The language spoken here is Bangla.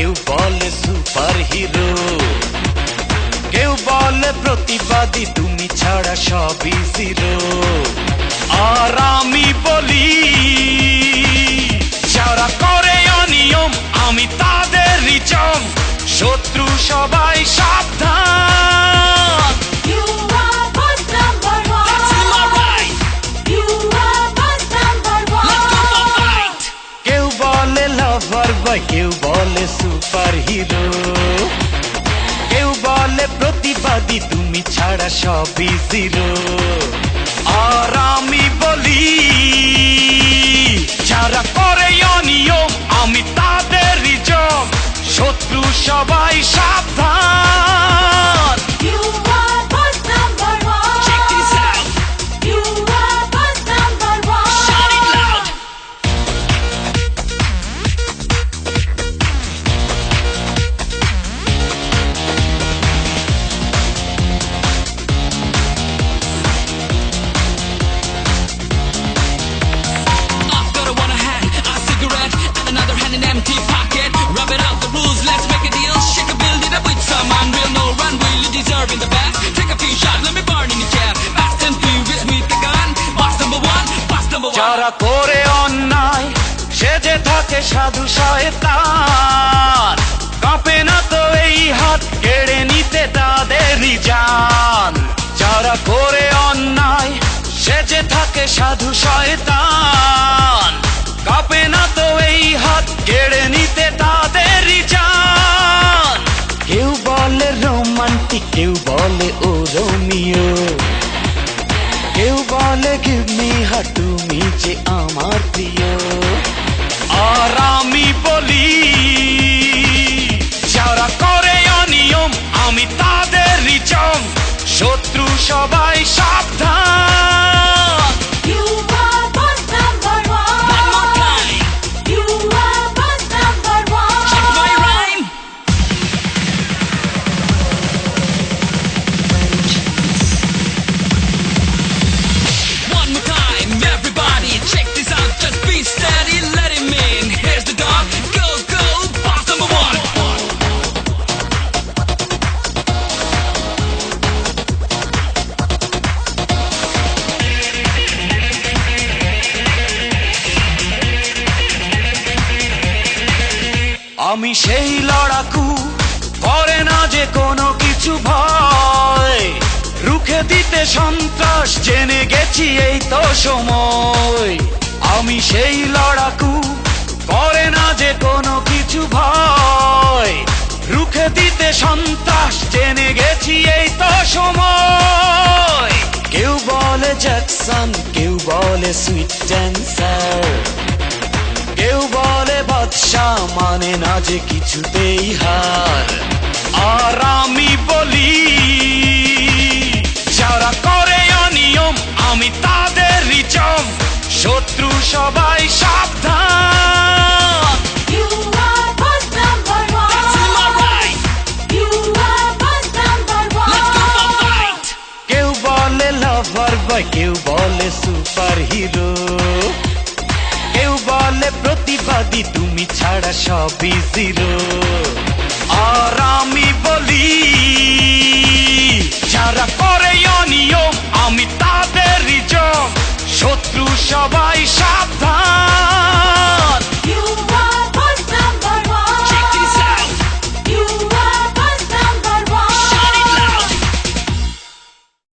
কেউ বলে সুপার হিরো, কেউ বলে প্রতিবাদী, তুমি ছাড়া সবই জিরো। আর আমি বলি যারা করে অনিয়ম আমি তাদেরই জম, শত্রু সবাই সাবধান। কেউ বলে লাভার বয়, কেউ বলে সুপার হিরো, কেউ বলে প্রতিবাদী, তুমি ছাড়া সবই জিরো। আর আমি বলি যারা করে অনিয়ম আমি তাদেরই জম, শত্রু সবাই সাবধান। যারা করে অন্যায় সেজে থাকে সাধু শয়তান, কাঁপে না তো এই হাত কেড়ে নিতে তাদেরই জান। যারা করে অন্যায় সেজে থাকে সাধু শয়তান, কাঁপে না তো এই হাত কেড়ে নিতে তাদেরই জান। কেউ বলে রোমান্টিক, কেউ বলে ও রোমিও, কেউ বলে গিভ মি হার্ট, তুমি যে আমার প্রিয়। আর আমি বলি যারা করে অনিয়ম আমি তাদেরই জম, শত্রু সবাই সাবধান। আমি সেই লড়াকু, করে না যে কোনো কিছু ভয়, রুখে দিতে সন্ত্রাস জেনে গেছি এই তো সময়। আমি সেই লড়াকু, করে না যে কোনো কিছু ভয়, রুখে দিতে সন্ত্রাস জেনে গেছি এই তো সময়। কেউ বলে জ্যাকসন, কেউ বলে সুইট ড্যান্সার, কেউ বলে বাদশাহ, মানে না যে কিছুতেই হার। আর আমি বলি যারা করে অনিয়ম আমি তাদেরই জম, শত্রু সবাই সাবধান। কেউ বলে লাভার বয়, কেউ বলে সুপার হিরো, কেউ বলে প্রতিবাদী, তুমি ছাড়া সবই জিরো। আর আমি বলি যারা করে অনিয়ম আমি তাদেরই জম, শত্রু সবাই সাবধান।